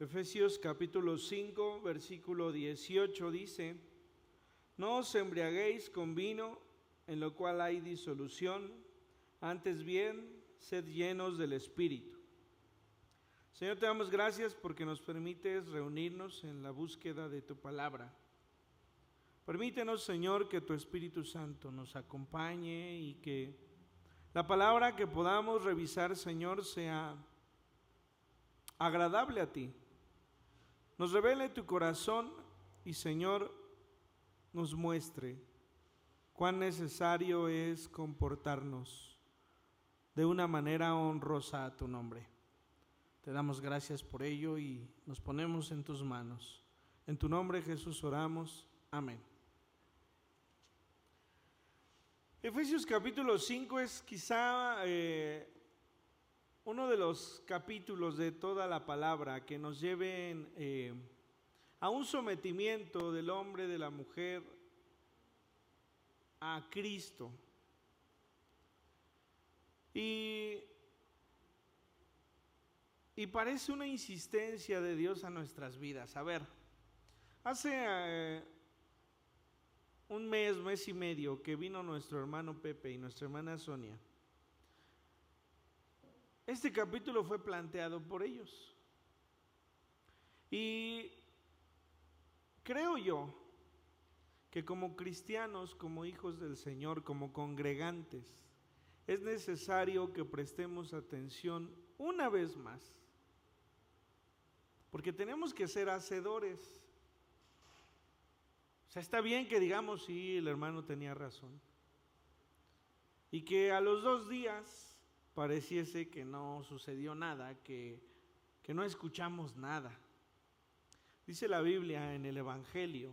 Efesios capítulo 5, versículo 18 dice: No os embriaguéis con vino, en lo cual hay disolución, antes bien, sed llenos del Espíritu. Señor, te damos gracias porque nos permites reunirnos en la búsqueda de tu palabra. Permítenos, Señor, que tu Espíritu Santo nos acompañe y que la palabra que podamos revisar, Señor, sea agradable a ti. Nos revele tu corazón y, Señor, nos muestre cuán necesario es comportarnos de una manera honrosa a tu nombre. Te damos gracias por ello y nos ponemos en tus manos. En tu nombre, Jesús, oramos. Amén. Efesios capítulo 5 es quizá uno de los capítulos de toda la palabra que nos lleven a un sometimiento del hombre, de la mujer, a Cristo. Y parece una insistencia de Dios a nuestras vidas. A ver, hace un mes y medio que vino nuestro hermano Pepe y nuestra hermana Sonia. Este capítulo fue planteado por ellos. Y creo yo que como cristianos, como hijos del Señor, como congregantes, es necesario que prestemos atención una vez más. Porque tenemos que ser hacedores. O sea, está bien que digamos, sí, el hermano tenía razón. Y que a los 2 días pareciese que no sucedió nada, que no escuchamos nada. Dice la Biblia en el Evangelio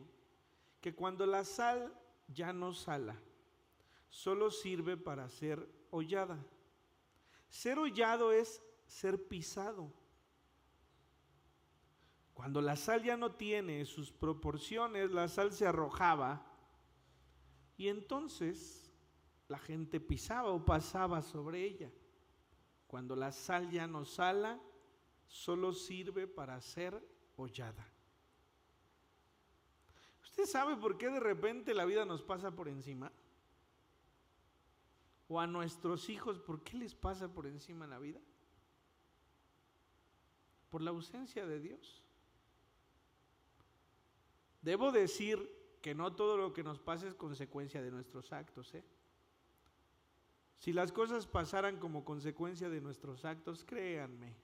que cuando la sal ya no sala, solo sirve para ser hollada. Ser hollado es ser pisado. Cuando la sal ya no tiene sus proporciones, la sal se arrojaba y entonces la gente pisaba o pasaba sobre ella. Cuando la sal ya no sala, solo sirve para ser hollada. ¿Usted sabe por qué de repente la vida nos pasa por encima? ¿O a nuestros hijos por qué les pasa por encima la vida? Por la ausencia de Dios. Debo decir que no todo lo que nos pasa es consecuencia de nuestros actos, Si las cosas pasaran como consecuencia de nuestros actos, créanme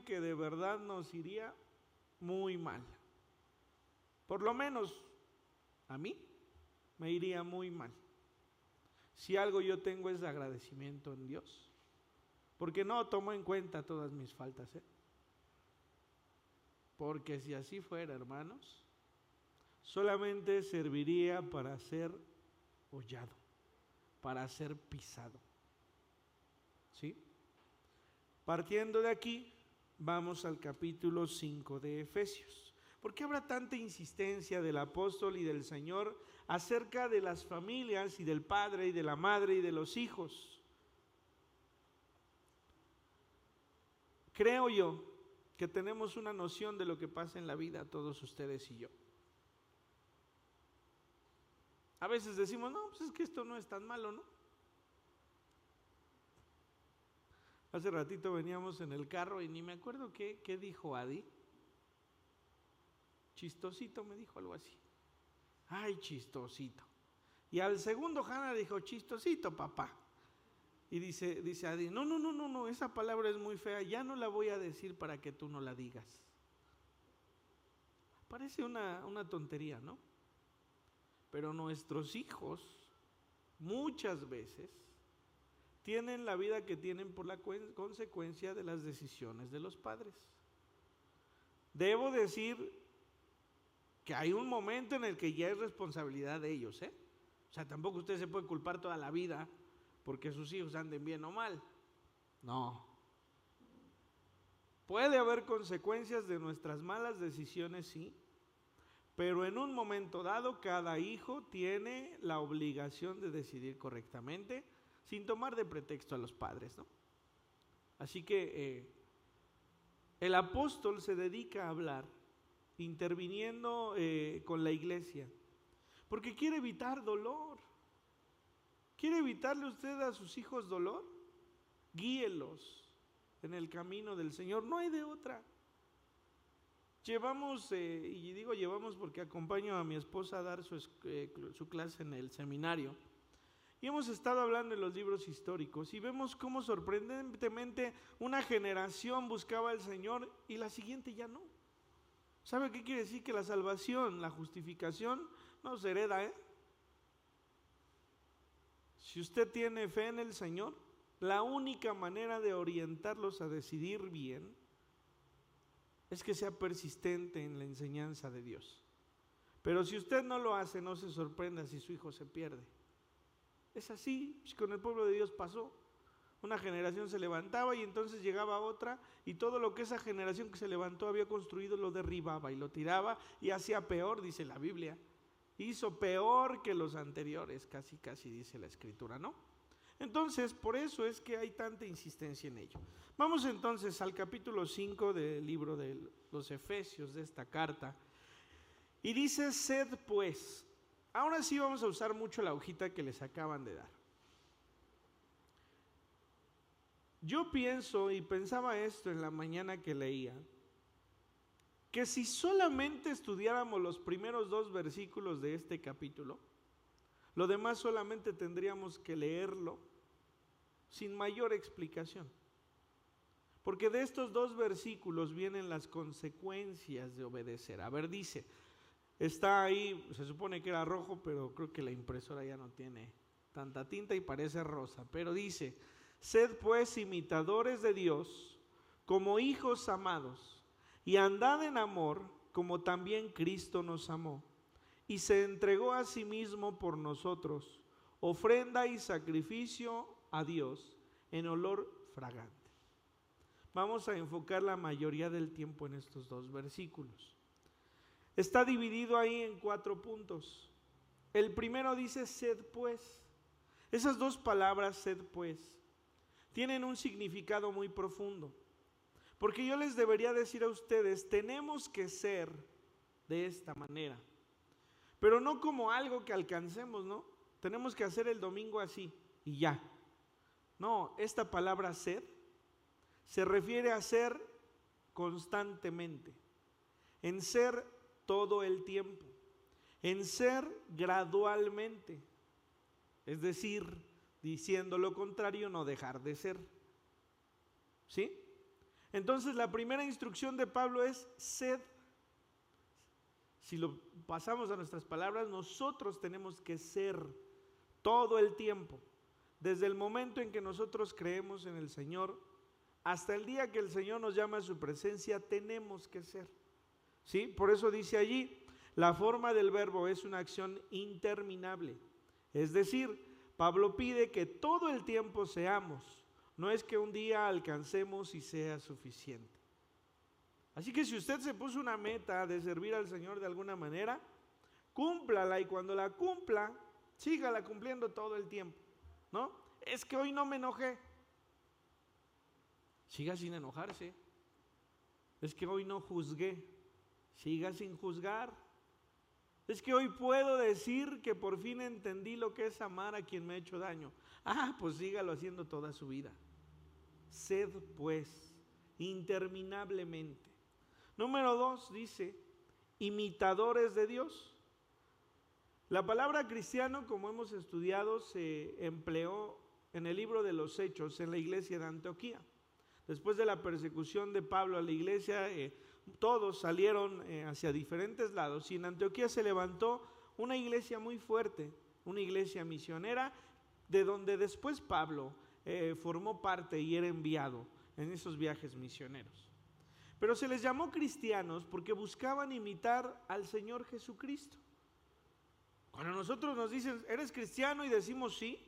que de verdad nos iría muy mal. Por lo menos a mí me iría muy mal. Si algo yo tengo es agradecimiento en Dios, porque no tomo en cuenta todas mis faltas, Porque si así fuera, hermanos, solamente serviría para ser hollado, para ser pisado. ¿Sí? Partiendo de aquí, vamos al capítulo 5 de Efesios. ¿Por qué habrá tanta insistencia del apóstol y del Señor acerca de las familias y del padre y de la madre y de los hijos? Creo yo que tenemos una noción de lo que pasa en la vida, todos ustedes y yo. A veces decimos, no, pues es que esto no es tan malo, ¿no? Hace ratito veníamos en el carro y ni me acuerdo qué dijo Adi. Chistosito me dijo algo así. Ay, chistosito. Y al segundo Hanna dijo, chistosito, papá. Y dice Adi, no, esa palabra es muy fea, ya no la voy a decir para que tú no la digas. Parece una tontería, ¿no? Pero nuestros hijos muchas veces tienen la vida que tienen por la consecuencia de las decisiones de los padres. Debo decir que hay un momento en el que ya es responsabilidad de ellos, O sea, tampoco usted se puede culpar toda la vida porque sus hijos anden bien o mal. No. Puede haber consecuencias de nuestras malas decisiones, sí, pero en un momento dado cada hijo tiene la obligación de decidir correctamente sin tomar de pretexto a los padres, ¿no? Así que el apóstol se dedica a hablar, interviniendo con la iglesia, porque quiere evitar dolor. ¿Quiere evitarle usted a sus hijos dolor? Guíelos en el camino del Señor, no hay de otra. Llevamos, y digo llevamos porque acompaño a mi esposa a dar su clase en el seminario, y hemos estado hablando de los libros históricos y vemos cómo sorprendentemente una generación buscaba al Señor y la siguiente ya no. ¿Sabe qué quiere decir? Que la salvación, la justificación no se hereda, Si usted tiene fe en el Señor, la única manera de orientarlos a decidir bien es que sea persistente en la enseñanza de Dios. Pero si usted no lo hace, no se sorprenda si su hijo se pierde. Es así, con el pueblo de Dios pasó. Una generación se levantaba y entonces llegaba otra, y todo lo que esa generación que se levantó había construido lo derribaba y lo tiraba y hacía peor, dice la Biblia. Hizo peor que los anteriores, casi dice la Escritura, ¿no? Entonces, por eso es que hay tanta insistencia en ello. Vamos entonces al capítulo 5 del libro de los Efesios, de esta carta. Y dice: sed pues. Ahora sí vamos a usar mucho la hojita que les acaban de dar. Yo pienso, y pensaba esto en la mañana que leía, que si solamente estudiáramos los primeros 2 versículos de este capítulo, lo demás solamente tendríamos que leerlo sin mayor explicación. Porque de estos 2 versículos vienen las consecuencias de obedecer. A ver, dice, está ahí, se supone que era rojo, pero creo que la impresora ya no tiene tanta tinta y parece rosa. Pero dice: sed pues imitadores de Dios como hijos amados, y andad en amor como también Cristo nos amó, y se entregó a sí mismo por nosotros, ofrenda y sacrificio a Dios en olor fragante. Vamos a enfocar la mayoría del tiempo en estos 2 versículos. Está dividido ahí en 4 puntos. El primero dice: sed pues. Esas 2 palabras, sed pues, tienen un significado muy profundo. Porque yo les debería decir a ustedes: tenemos que ser de esta manera. Pero no como algo que alcancemos, ¿no? Tenemos que hacer el domingo así y ya. No, esta palabra sed se refiere a ser constantemente, en ser todo el tiempo, en ser gradualmente, es decir, diciendo lo contrario, no dejar de ser. ¿Sí? Entonces la primera instrucción de Pablo es sed. Si lo pasamos a nuestras palabras, nosotros tenemos que ser todo el tiempo, desde el momento en que nosotros creemos en el Señor hasta el día que el Señor nos llama a su presencia, tenemos que ser. ¿Sí? Por eso dice allí, la forma del verbo es una acción interminable. Es decir, Pablo pide que todo el tiempo seamos, no es que un día alcancemos y sea suficiente. Así que si usted se puso una meta de servir al Señor de alguna manera, cúmplala, y cuando la cumpla, sígala cumpliendo todo el tiempo, ¿no? Es que hoy no me enojé. Siga sin enojarse. Es que hoy no juzgué. Siga sin juzgar. Es que hoy puedo decir que por fin entendí lo que es amar a quien me ha hecho daño. Pues sígalo haciendo toda su vida. Sed pues, interminablemente. Número 2 dice, imitadores de Dios. La palabra cristiano, como hemos estudiado, se empleó en el libro de los Hechos en la iglesia de Antioquía. Después de la persecución de Pablo a la iglesia, todos salieron hacia diferentes lados, y en Antioquía se levantó una iglesia muy fuerte, una iglesia misionera, de donde después Pablo formó parte y era enviado en esos viajes misioneros. Pero se les llamó cristianos porque buscaban imitar al Señor Jesucristo. Cuando nosotros nos dicen, ¿eres cristiano? Y decimos sí,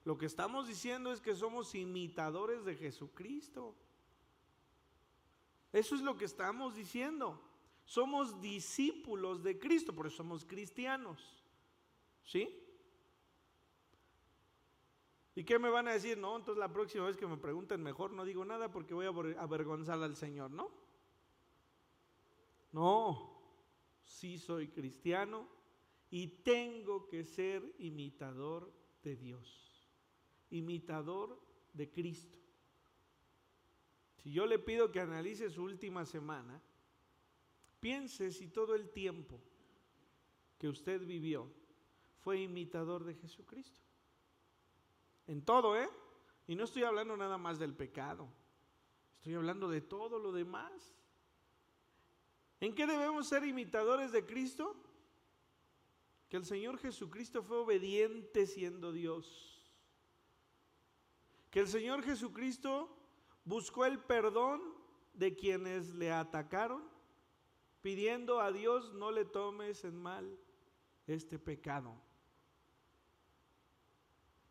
lo que estamos diciendo es que somos imitadores de Jesucristo. Eso es lo que estamos diciendo. Somos discípulos de Cristo, por eso somos cristianos. ¿Sí? ¿Y qué me van a decir? No, entonces la próxima vez que me pregunten, mejor no digo nada porque voy a avergonzar al Señor, ¿no? No, sí soy cristiano y tengo que ser imitador de Dios, imitador de Cristo. Si yo le pido que analice su última semana, piense si todo el tiempo que usted vivió fue imitador de Jesucristo. En todo, Y no estoy hablando nada más del pecado, estoy hablando de todo lo demás. ¿En qué debemos ser imitadores de Cristo? Que el Señor Jesucristo fue obediente siendo Dios. Que el Señor Jesucristo buscó el perdón de quienes le atacaron, pidiendo a Dios: no le tomes en mal este pecado.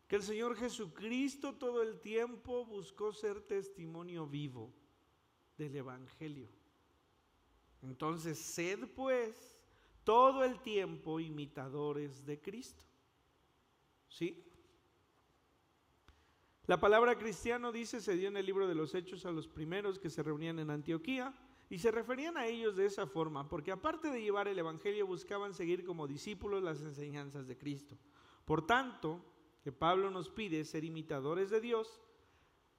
Que el Señor Jesucristo todo el tiempo buscó ser testimonio vivo del Evangelio. Entonces, sed pues todo el tiempo imitadores de Cristo. ¿Sí? La palabra cristiano, dice, se dio en el libro de los Hechos a los primeros que se reunían en Antioquía, y se referían a ellos de esa forma, porque aparte de llevar el Evangelio, buscaban seguir como discípulos las enseñanzas de Cristo. Por tanto, que Pablo nos pide ser imitadores de Dios,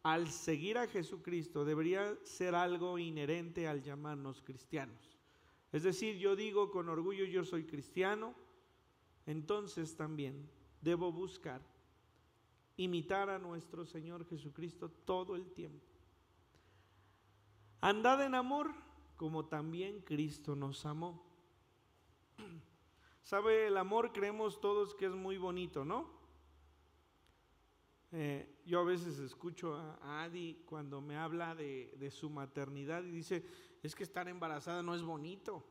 al seguir a Jesucristo debería ser algo inherente al llamarnos cristianos. Es decir, yo digo con orgullo: yo soy cristiano, entonces también debo buscar imitar a nuestro Señor Jesucristo todo el tiempo. Andad en amor, como también Cristo nos amó. ¿Sabe? El amor creemos todos que es muy bonito, ¿no? Yo a veces escucho a Adi cuando me habla de su maternidad y dice: es que estar embarazada no es bonito.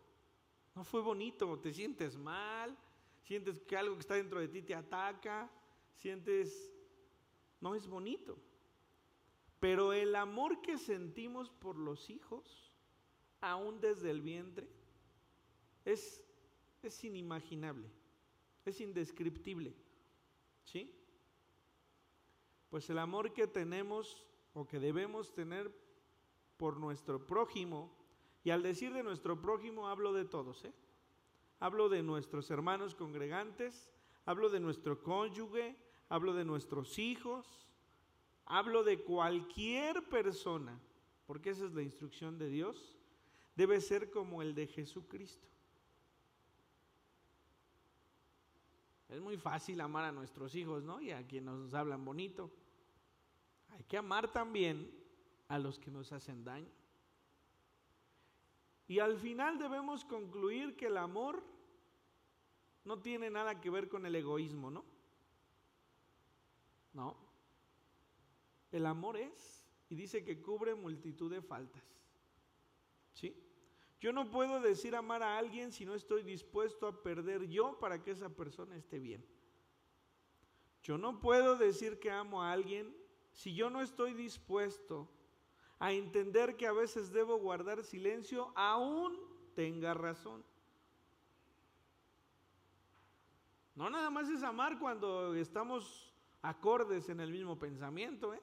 No fue bonito, te sientes mal, sientes que algo que está dentro de ti te ataca, no es bonito. Pero el amor que sentimos por los hijos, aún desde el vientre, es inimaginable, es indescriptible, ¿sí? Pues el amor que tenemos o que debemos tener por nuestro prójimo, y al decir de nuestro prójimo hablo de todos, hablo de nuestros hermanos congregantes, hablo de nuestro cónyuge, hablo de nuestros hijos, hablo de cualquier persona, porque esa es la instrucción de Dios, debe ser como el de Jesucristo. Es muy fácil amar a nuestros hijos, ¿no? Y a quienes nos hablan bonito. Hay que amar también a los que nos hacen daño. Y al final debemos concluir que el amor no tiene nada que ver con el egoísmo, ¿no? No. El amor y dice que cubre multitud de faltas. ¿Sí? Yo no puedo decir amar a alguien si no estoy dispuesto a perder yo para que esa persona esté bien. Yo no puedo decir que amo a alguien si yo no estoy dispuesto a entender que a veces debo guardar silencio, aún tenga razón. No nada más es amar cuando estamos acordes en el mismo pensamiento,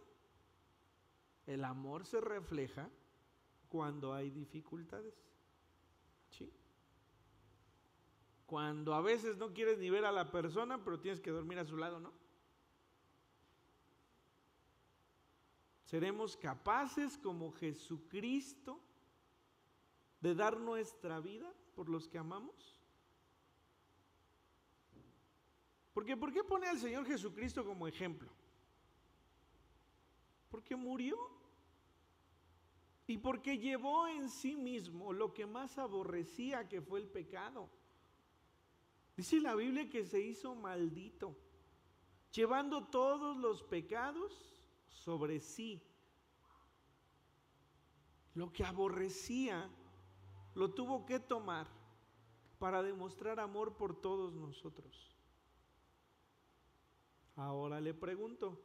El amor se refleja cuando hay dificultades. ¿Sí? Cuando a veces no quieres ni ver a la persona, pero tienes que dormir a su lado, ¿no? ¿Seremos capaces como Jesucristo de dar nuestra vida por los que amamos? Porque ¿por qué pone al Señor Jesucristo como ejemplo? Porque murió y porque llevó en sí mismo lo que más aborrecía, que fue el pecado. Dice la Biblia que se hizo maldito, llevando todos los pecados sobre sí. Lo que aborrecía lo tuvo que tomar para demostrar amor por todos nosotros. Ahora le pregunto,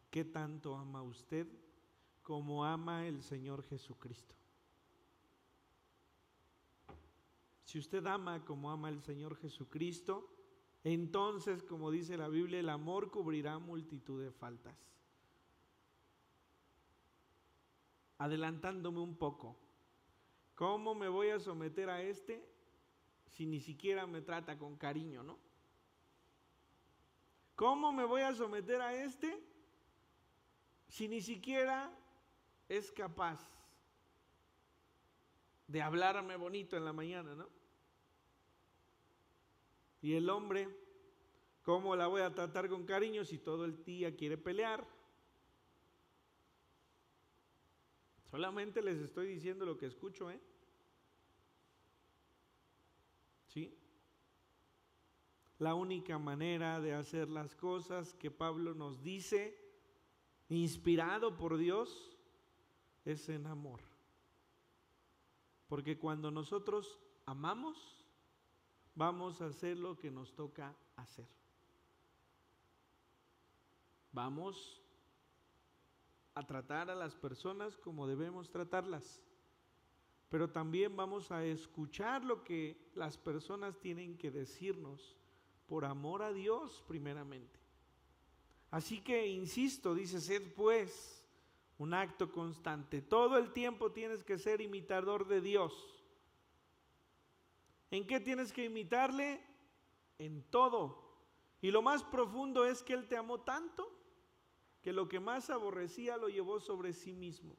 ¿qué tanto ama usted como ama el Señor Jesucristo? Si usted ama como ama el Señor Jesucristo, entonces, como dice la Biblia, el amor cubrirá multitud de faltas. Adelantándome un poco, ¿Cómo me voy a someter a este si ni siquiera me trata con cariño, no? ¿Cómo me voy a someter a este si ni siquiera es capaz de hablarme bonito en la mañana, no? Y el hombre, ¿cómo la voy a tratar con cariño si todo el día quiere pelear? Solamente les estoy diciendo lo que escucho, ¿eh? ¿Sí? La única manera de hacer las cosas que Pablo nos dice, inspirado por Dios, es en amor. Porque cuando nosotros amamos, vamos a hacer lo que nos toca hacer. Vamos a tratar a las personas como debemos tratarlas, pero también vamos a escuchar lo que las personas tienen que decirnos por amor a Dios primeramente. Así que insisto, dice, sed pues un acto constante. Todo el tiempo tienes que ser imitador de Dios. ¿En qué tienes que imitarle? En todo. Y lo más profundo es que Él te amó tanto que lo que más aborrecía lo llevó sobre sí mismo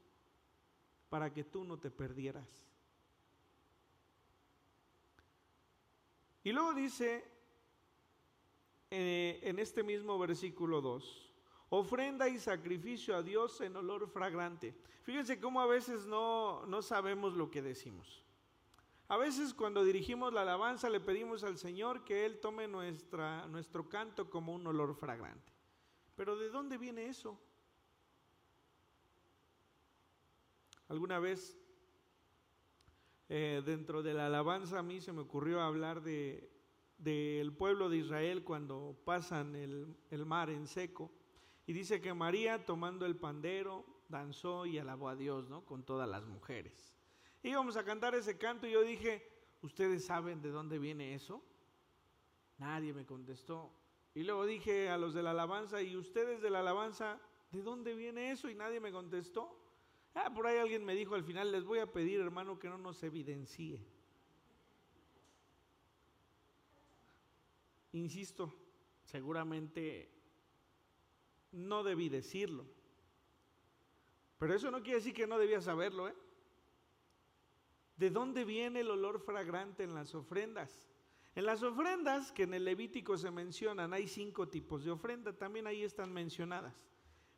para que tú no te perdieras. Y luego dice en este mismo versículo 2, ofrenda y sacrificio a Dios en olor fragante. Fíjense cómo a veces no sabemos lo que decimos. A veces cuando dirigimos la alabanza le pedimos al Señor que Él tome nuestro canto como un olor fragante. Pero ¿de dónde viene eso? Alguna vez dentro de la alabanza a mí se me ocurrió hablar del pueblo de Israel cuando pasan el mar en seco. Y dice que María, tomando el pandero, danzó y alabó a Dios, ¿no? Con todas las mujeres. Íbamos a cantar ese canto y yo dije, ¿ustedes saben de dónde viene eso? Nadie me contestó. Y luego dije a los de la alabanza, ¿y ustedes de la alabanza, de dónde viene eso? Y nadie me contestó. Por ahí alguien me dijo al final, les voy a pedir, hermano, que no nos evidencie. Insisto, seguramente no debí decirlo. Pero eso no quiere decir que no debía saberlo, ¿eh? ¿De dónde viene el olor fragante en las ofrendas? En las ofrendas que en el Levítico se mencionan, hay 5 tipos de ofrenda, también ahí están mencionadas.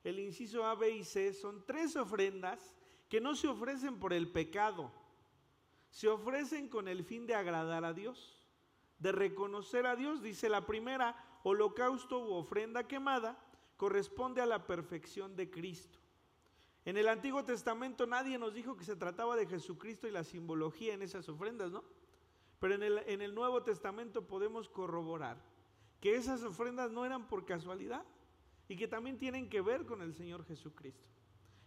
El inciso A, B y C son 3 ofrendas que no se ofrecen por el pecado, se ofrecen con el fin de agradar a Dios, de reconocer a Dios. Dice la primera, holocausto u ofrenda quemada, corresponde a la perfección de Cristo. En el Antiguo Testamento nadie nos dijo que se trataba de Jesucristo y la simbología en esas ofrendas, ¿no? Pero en el Nuevo Testamento podemos corroborar que esas ofrendas no eran por casualidad y que también tienen que ver con el Señor Jesucristo.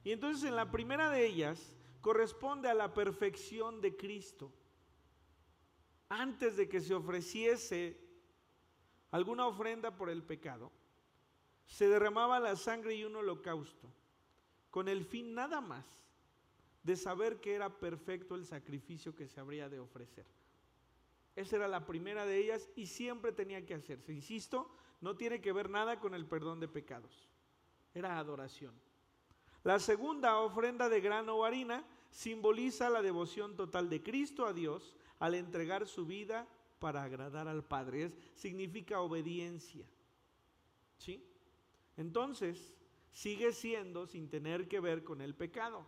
Y entonces en la primera de ellas corresponde a la perfección de Cristo. Antes de que se ofreciese alguna ofrenda por el pecado, se derramaba la sangre y un holocausto, con el fin nada más de saber que era perfecto el sacrificio que se habría de ofrecer. Esa era la primera de ellas y siempre tenía que hacerse. Insisto, no tiene que ver nada con el perdón de pecados. Era adoración. La segunda, ofrenda de grano o harina, simboliza la devoción total de Cristo a Dios al entregar su vida para agradar al Padre. Significa obediencia. ¿Sí? Entonces, sigue siendo sin tener que ver con el pecado,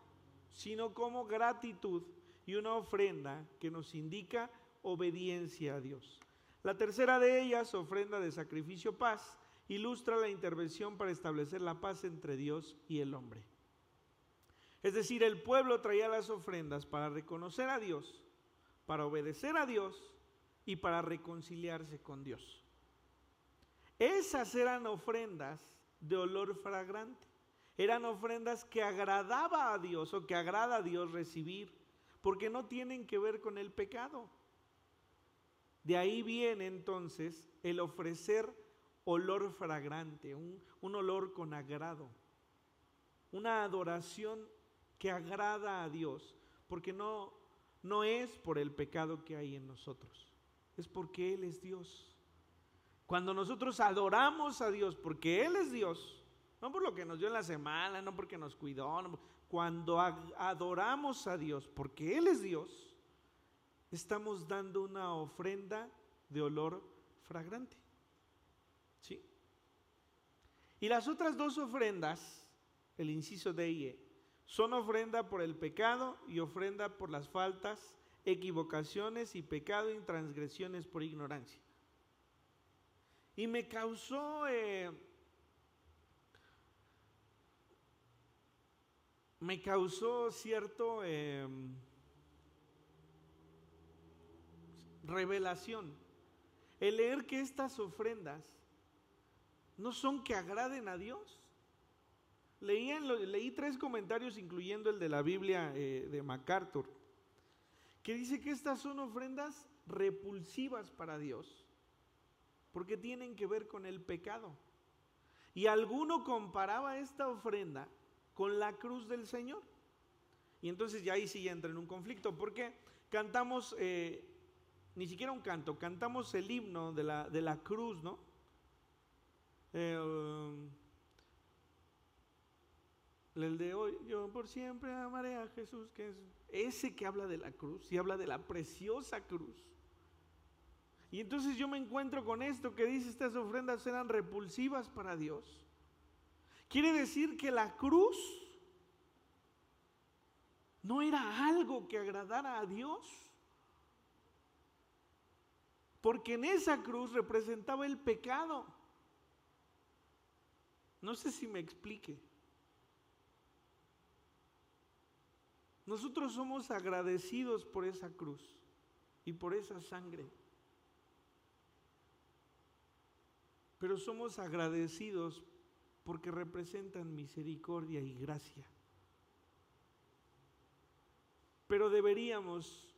sino como gratitud y una ofrenda que nos indica obediencia a Dios. La tercera de ellas, ofrenda de sacrificio paz, ilustra la intervención para establecer la paz entre Dios y el hombre. Es decir, el pueblo traía las ofrendas para reconocer a Dios, para obedecer a Dios y para reconciliarse con Dios. Esas eran ofrendas de olor fragante. Eran ofrendas que agradaba a Dios o que agrada a Dios recibir, porque no tienen que ver con el pecado. De ahí viene entonces el ofrecer olor fragante, un olor con agrado, una adoración que agrada a Dios, porque no no es por el pecado que hay en nosotros, es porque Él es Dios. Cuando nosotros adoramos a Dios porque Él es Dios, no por lo que nos dio en la semana, no porque nos cuidó, no, cuando adoramos a Dios porque Él es Dios, estamos dando una ofrenda de olor fragante. ¿Sí? Y las otras dos ofrendas, el inciso D y E, son ofrenda por el pecado y ofrenda por las faltas, equivocaciones y pecado y transgresiones por ignorancia. Y me causó cierto revelación el leer que estas ofrendas no son que agraden a Dios. Leí 3 comentarios, incluyendo el de la Biblia de MacArthur, que dice que estas son ofrendas repulsivas para Dios, porque tienen que ver con el pecado. Y alguno comparaba esta ofrenda con la cruz del Señor. Y entonces ya ahí sí ya entra en un conflicto, porque cantamos, ni siquiera un canto, cantamos el himno de la cruz, ¿no? El de hoy, yo por siempre amaré a Jesús, que es ese que habla de la cruz y habla de la preciosa cruz. Y entonces yo me encuentro con esto que dice: estas ofrendas eran repulsivas para Dios. Quiere decir que la cruz no era algo que agradara a Dios, porque en esa cruz representaba el pecado. No sé si me explique. Nosotros somos agradecidos por esa cruz y por esa sangre, pero somos agradecidos porque representan misericordia y gracia. Pero deberíamos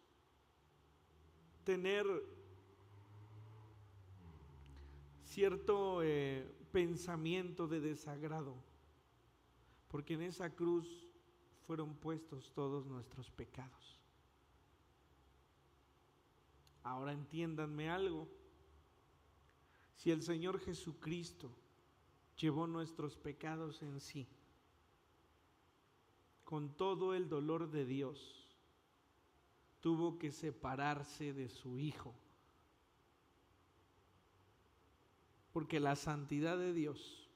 tener cierto pensamiento de desagrado, porque en esa cruz fueron puestos todos nuestros pecados. Ahora entiéndanme algo: si el Señor Jesucristo llevó nuestros pecados en sí, con todo el dolor de Dios, tuvo que separarse de su Hijo, porque la santidad de Dios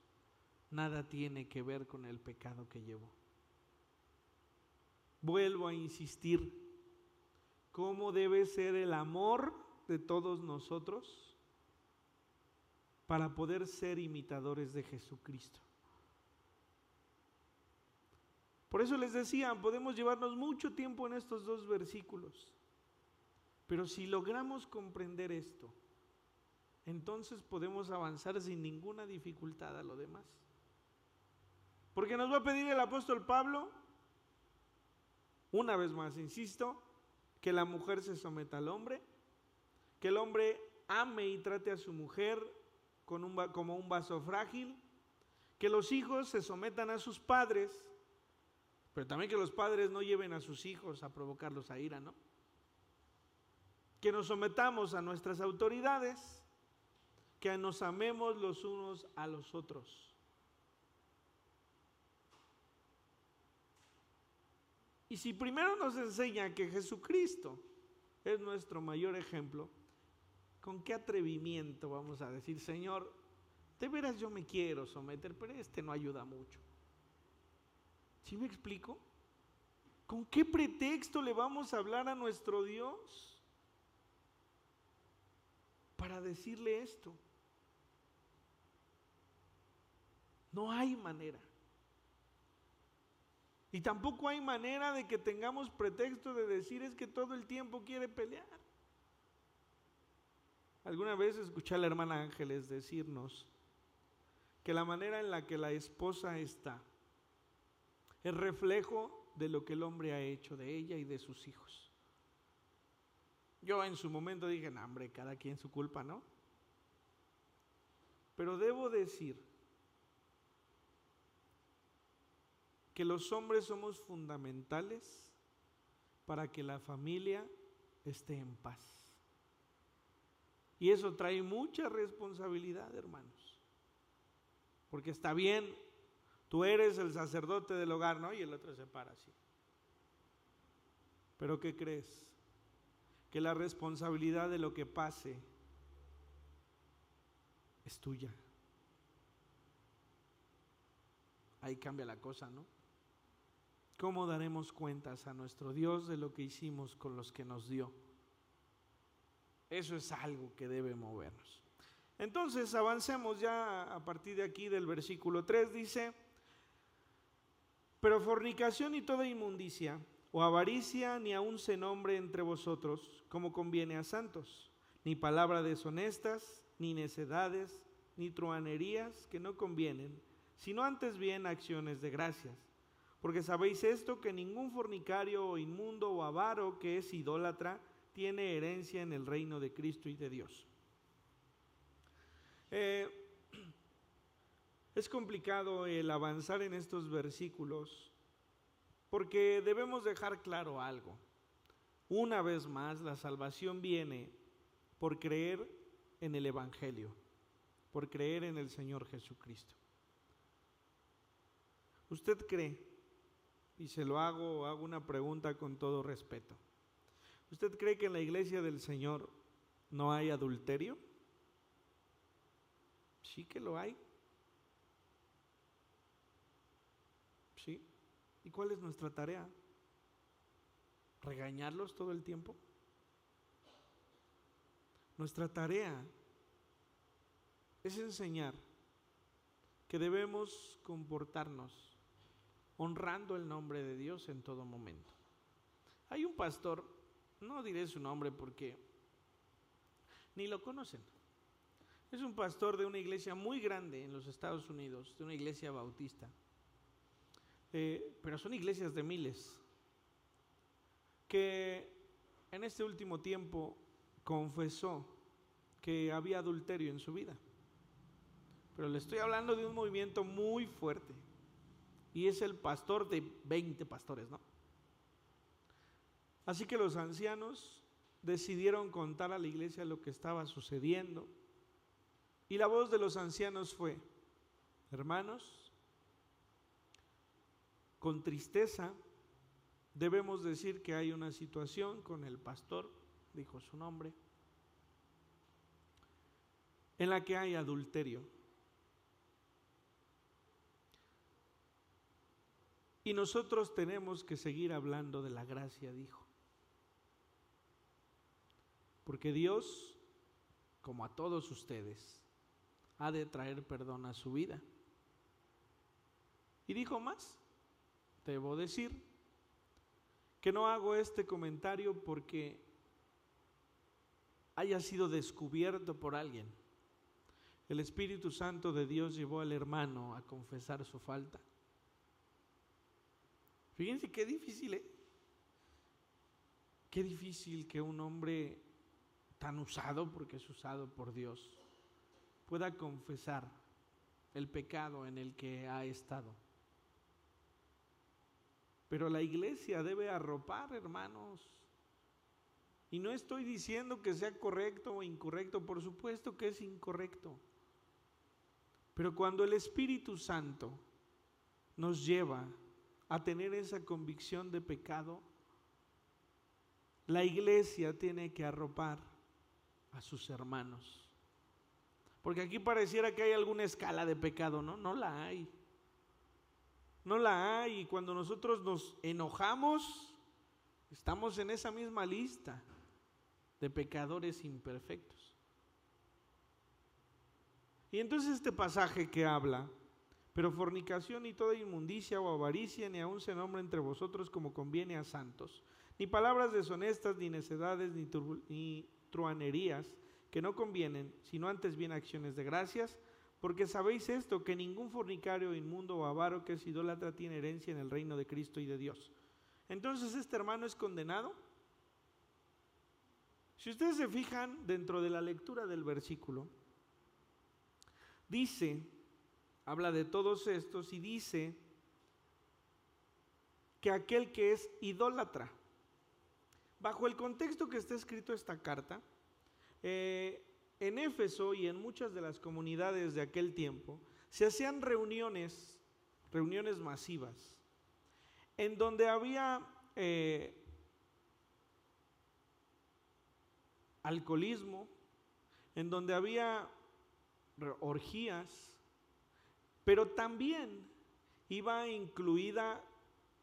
nada tiene que ver con el pecado que llevó. Vuelvo a insistir, ¿cómo debe ser el amor de todos nosotros para poder ser imitadores de Jesucristo? Por eso les decía, podemos llevarnos mucho tiempo en estos 2 versículos, pero si logramos comprender esto, entonces podemos avanzar sin ninguna dificultad a lo demás. Porque nos va a pedir el apóstol Pablo, una vez más, insisto, que la mujer se someta al hombre, que el hombre ame y trate a su mujer como un vaso frágil, que los hijos se sometan a sus padres, pero también que los padres no lleven a sus hijos a provocarlos a ira, ¿no? Que nos sometamos a nuestras autoridades, que nos amemos los unos a los otros. Y si primero nos enseña que Jesucristo es nuestro mayor ejemplo, ¿con qué atrevimiento vamos a decir: Señor, de veras yo me quiero someter, pero no ayuda mucho? ¿Sí me explico? ¿Con qué pretexto le vamos a hablar a nuestro Dios para decirle esto? No hay manera. Y tampoco hay manera de que tengamos pretexto de decir: es que todo el tiempo quiere pelear. Alguna vez escuché a la hermana Ángeles decirnos que la manera en la que la esposa está es reflejo de lo que el hombre ha hecho de ella y de sus hijos. Yo en su momento dije: no, hombre, cada quien su culpa, ¿no? Pero debo decir que los hombres somos fundamentales para que la familia esté en paz. Y eso trae mucha responsabilidad, hermanos. Porque está bien, tú eres el sacerdote del hogar, ¿no? Y el otro se para así. Pero ¿qué crees? Que la responsabilidad de lo que pase es tuya. Ahí cambia la cosa, ¿no? ¿Cómo daremos cuentas a nuestro Dios de lo que hicimos con los que nos dio? Eso es algo que debe movernos. Entonces avancemos ya a partir de aquí del versículo 3, dice: pero fornicación y toda inmundicia o avaricia ni aun se nombre entre vosotros, como conviene a santos, ni palabras deshonestas, ni necedades, ni truhanerías que no convienen, sino antes bien acciones de gracias. Porque sabéis esto, que ningún fornicario o inmundo o avaro que es idólatra tiene herencia en el reino de Cristo y de Dios. Es complicado el avanzar en estos versículos porque debemos dejar claro algo. Una vez más, la salvación viene por creer en el Evangelio, por creer en el Señor Jesucristo. ¿Usted cree? Y se lo hago una pregunta con todo respeto. ¿Usted cree que en la iglesia del Señor no hay adulterio? Sí que lo hay. Sí. ¿Y cuál es nuestra tarea? ¿Regañarlos todo el tiempo? Nuestra tarea es enseñar que debemos comportarnos honrando el nombre de Dios en todo momento. Hay un pastor, no diré su nombre porque ni lo conocen. Es un pastor de una iglesia muy grande en los Estados Unidos, de una iglesia bautista. Pero son iglesias de miles, que en este último tiempo confesó que había adulterio en su vida. Pero le estoy hablando de un movimiento muy fuerte, y es el pastor de 20 pastores, ¿no? Así que los ancianos decidieron contar a la iglesia lo que estaba sucediendo, y la voz de los ancianos fue: hermanos, con tristeza debemos decir que hay una situación con el pastor, dijo su nombre, en la que hay adulterio. Y nosotros tenemos que seguir hablando de la gracia, dijo. Porque Dios, como a todos ustedes, ha de traer perdón a su vida. Y dijo más: debo decir que no hago este comentario porque haya sido descubierto por alguien. El Espíritu Santo de Dios llevó al hermano a confesar su falta. Fíjense qué difícil, ¿eh? Qué difícil que un hombre tan usado, porque es usado por Dios, pueda confesar el pecado en el que ha estado. Pero la iglesia debe arropar, hermanos. Y no estoy diciendo que sea correcto o incorrecto, por supuesto que es incorrecto. Pero cuando el Espíritu Santo nos lleva a tener esa convicción de pecado, la iglesia tiene que arropar a sus hermanos. Porque aquí pareciera que hay alguna escala de pecado, ¿no? No la hay. No la hay. Y cuando nosotros nos enojamos, estamos en esa misma lista de pecadores imperfectos. Y entonces este pasaje que habla: pero fornicación y toda inmundicia o avaricia ni aun se nombra entre vosotros como conviene a santos, ni palabras deshonestas, ni necedades, ni truhanerías que no convienen, sino antes bien acciones de gracias, porque sabéis esto, que ningún fornicario, inmundo o avaro que es idólatra tiene herencia en el reino de Cristo y de Dios. Entonces, ¿este hermano es condenado? Si ustedes se fijan dentro de la lectura del versículo, dice, habla de todos estos y dice que aquel que es idólatra, bajo el contexto que está escrito esta carta, en Éfeso y en muchas de las comunidades de aquel tiempo, se hacían reuniones masivas, en donde había alcoholismo, en donde había orgías, pero también iba incluida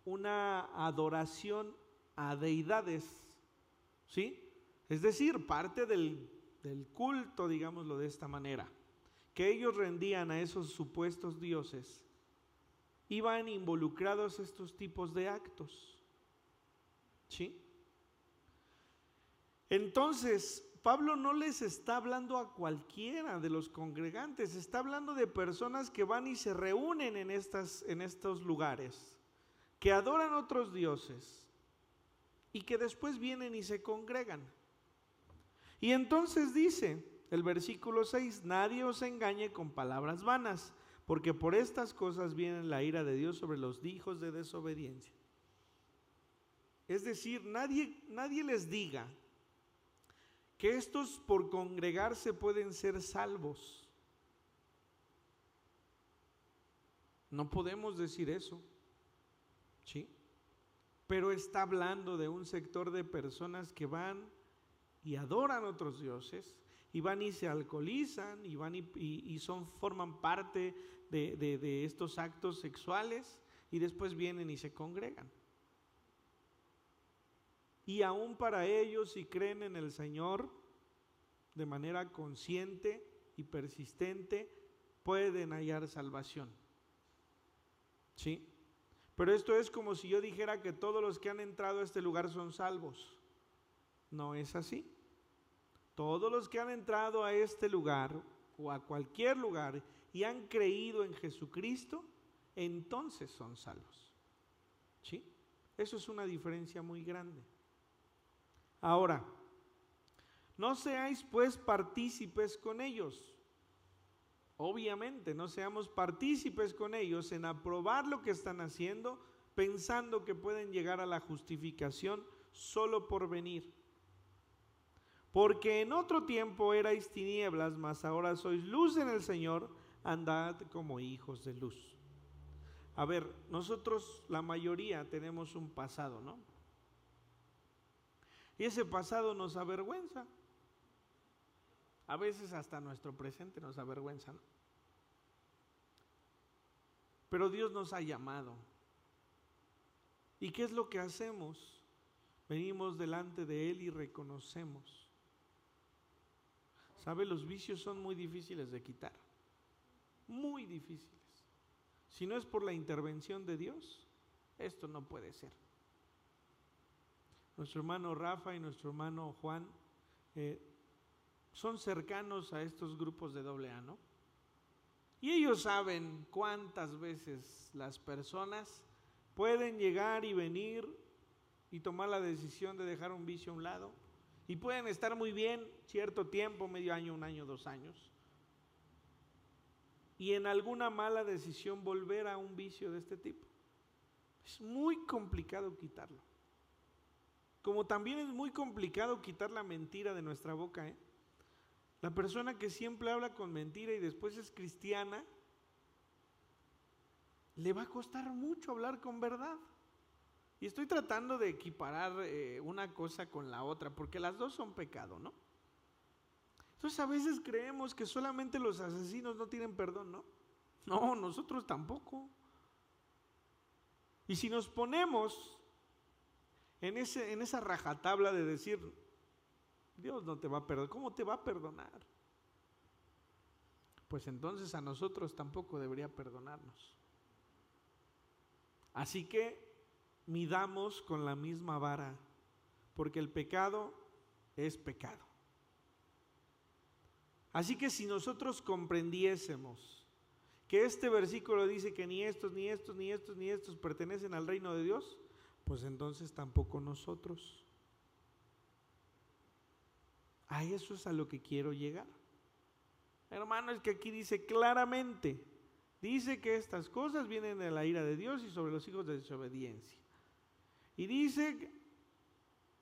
una adoración a deidades, ¿sí? Es decir, parte del culto, digámoslo de esta manera, que ellos rendían a esos supuestos dioses, iban involucrados estos tipos de actos, ¿sí? Entonces, Pablo no les está hablando a cualquiera de los congregantes, está hablando de personas que van y se reúnen en estos lugares, que adoran otros dioses y que después vienen y se congregan. Y entonces dice el versículo 6, nadie os engañe con palabras vanas, porque por estas cosas viene la ira de Dios sobre los hijos de desobediencia. Es decir, nadie les diga que estos por congregarse pueden ser salvos. No podemos decir eso, ¿sí? Pero está hablando de un sector de personas que van y adoran otros dioses, y van y se alcoholizan, y van y forman parte de estos actos sexuales, y después vienen y se congregan. Y aún para ellos, si creen en el Señor de manera consciente y persistente, pueden hallar salvación, ¿sí? Pero esto es como si yo dijera que todos los que han entrado a este lugar son salvos. No es así. Todos los que han entrado a este lugar o a cualquier lugar y han creído en Jesucristo, entonces son salvos, ¿sí? Eso es una diferencia muy grande. Ahora, no seáis pues partícipes con ellos. Obviamente, no seamos partícipes con ellos en aprobar lo que están haciendo, pensando que pueden llegar a la justificación solo por venir. Porque en otro tiempo erais tinieblas, mas ahora sois luz en el Señor, andad como hijos de luz. A ver, nosotros la mayoría tenemos un pasado, ¿no? Y ese pasado nos avergüenza. A veces hasta nuestro presente nos avergüenza, ¿no? Pero Dios nos ha llamado. ¿Y qué es lo que hacemos? Venimos delante de Él y reconocemos. ¿Sabe? Los vicios son muy difíciles de quitar. Muy difíciles. Si no es por la intervención de Dios, esto no puede ser. Nuestro hermano Rafa y nuestro hermano Juan son cercanos a estos grupos de AA, ¿no? Y ellos saben cuántas veces las personas pueden llegar y venir y tomar la decisión de dejar un vicio a un lado. Y pueden estar muy bien cierto tiempo, medio año, un año, 2 años. Y en alguna mala decisión volver a un vicio de este tipo. Es muy complicado quitarlo. Como también es muy complicado quitar la mentira de nuestra boca, ¿eh? La persona que siempre habla con mentira y después es cristiana, le va a costar mucho hablar con verdad. Y estoy tratando de equiparar una cosa con la otra, porque las dos son pecado, ¿no? Entonces a veces creemos que solamente los asesinos no tienen perdón, ¿no? No, nosotros tampoco. Y si nos ponemos en esa rajatabla de decir, Dios no te va a perdonar, ¿cómo te va a perdonar? Pues entonces a nosotros tampoco debería perdonarnos. Así que midamos con la misma vara, porque el pecado es pecado. Así que si nosotros comprendiésemos que este versículo dice que ni estos, ni estos, ni estos, ni estos pertenecen al reino de Dios, pues entonces tampoco nosotros. A eso es a lo que quiero llegar. Hermano, es que aquí dice claramente, dice que estas cosas vienen de la ira de Dios y sobre los hijos de desobediencia. Y dice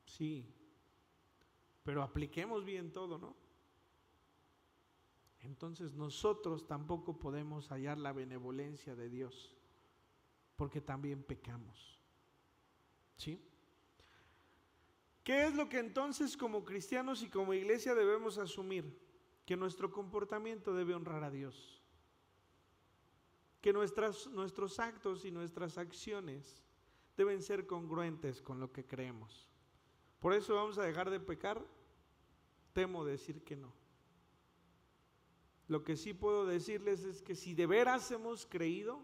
Sí, pero apliquemos bien todo, ¿no? Entonces nosotros tampoco podemos hallar la benevolencia de Dios, porque también pecamos. ¿Sí? ¿Qué es lo que entonces como cristianos y como iglesia debemos asumir? Que nuestro comportamiento debe honrar a Dios. Que nuestros actos y nuestras acciones deben ser congruentes con lo que creemos. ¿Por eso vamos a dejar de pecar? Temo decir que no. Lo que sí puedo decirles es que si de veras hemos creído,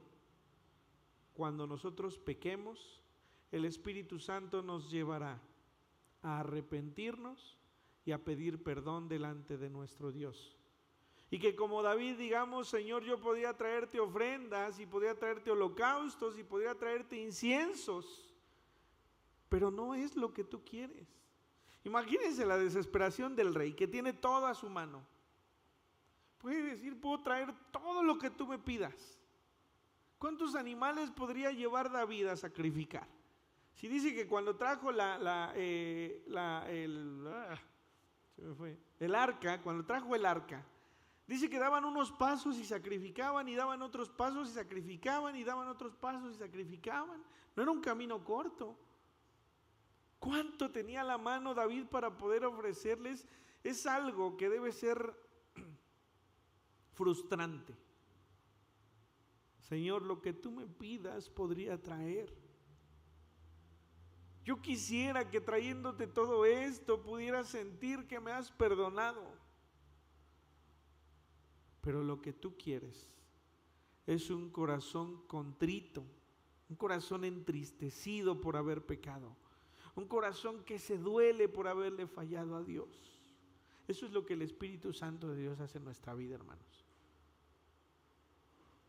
cuando nosotros pequemos, el Espíritu Santo nos llevará a arrepentirnos y a pedir perdón delante de nuestro Dios. Y que como David digamos: Señor, yo podía traerte ofrendas y podía traerte holocaustos y podía traerte inciensos, pero no es lo que tú quieres. Imagínense la desesperación del rey que tiene todo a su mano. Puede decir: puedo traer todo lo que tú me pidas. ¿Cuántos animales podría llevar David a sacrificar? Si dice que cuando trajo el arca, cuando trajo el arca, dice que daban unos pasos y sacrificaban, y daban otros pasos y sacrificaban, y daban otros pasos y sacrificaban. No era un camino corto. ¿Cuánto tenía a la mano David para poder ofrecerles? Es algo que debe ser frustrante. Señor, lo que tú me pidas podría traer. Yo quisiera que trayéndote todo esto pudieras sentir que me has perdonado. Pero lo que tú quieres es un corazón contrito, un corazón entristecido por haber pecado, un corazón que se duele por haberle fallado a Dios. Eso es lo que el Espíritu Santo de Dios hace en nuestra vida, hermanos.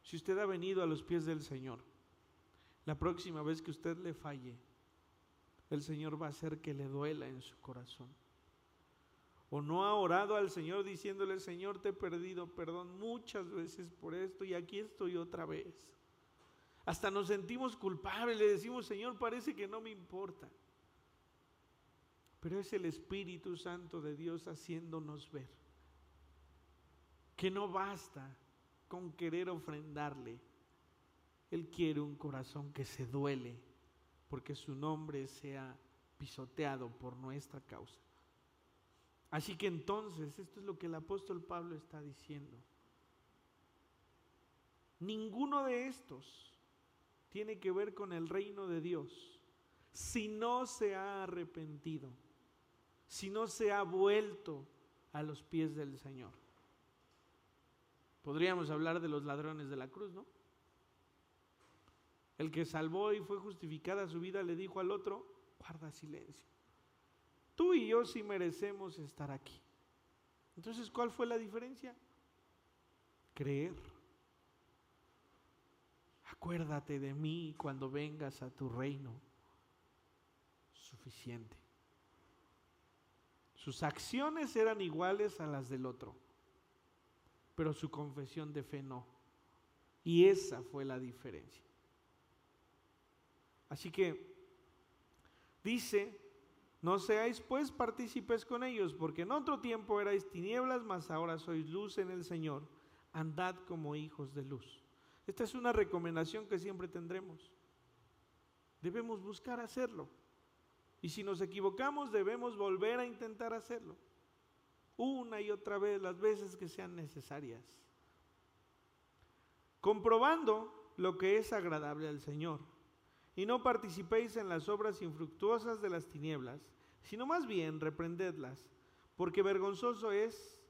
Si usted ha venido a los pies del Señor, la próxima vez que usted le falle, el Señor va a hacer que le duela en su corazón. O no ha orado al Señor diciéndole: Señor, te he perdido perdón muchas veces por esto y aquí estoy otra vez. Hasta nos sentimos culpables, le decimos: Señor, parece que no me importa. Pero es el Espíritu Santo de Dios haciéndonos ver que no basta con querer ofrendarle. Él quiere un corazón que se duele porque su nombre sea pisoteado por nuestra causa. Así que entonces, esto es lo que el apóstol Pablo está diciendo. Ninguno de estos tiene que ver con el reino de Dios si no se ha arrepentido, si no se ha vuelto a los pies del Señor. Podríamos hablar de los ladrones de la cruz, ¿no? El que salvó y fue justificada su vida le dijo al otro: guarda silencio. Tú y yo sí merecemos estar aquí. Entonces, ¿cuál fue la diferencia? Creer. Acuérdate de mí cuando vengas a tu reino. Suficiente. Sus acciones eran iguales a las del otro, pero su confesión de fe no. Y esa fue la diferencia. Así que dice: no seáis pues partícipes con ellos, porque en otro tiempo erais tinieblas, mas ahora sois luz en el Señor. Andad como hijos de luz. Esta es una recomendación que siempre tendremos. Debemos buscar hacerlo. Y si nos equivocamos, debemos volver a intentar hacerlo. Una y otra vez, las veces que sean necesarias. Comprobando lo que es agradable al Señor. Y no participéis en las obras infructuosas de las tinieblas, sino más bien reprendedlas, porque vergonzoso es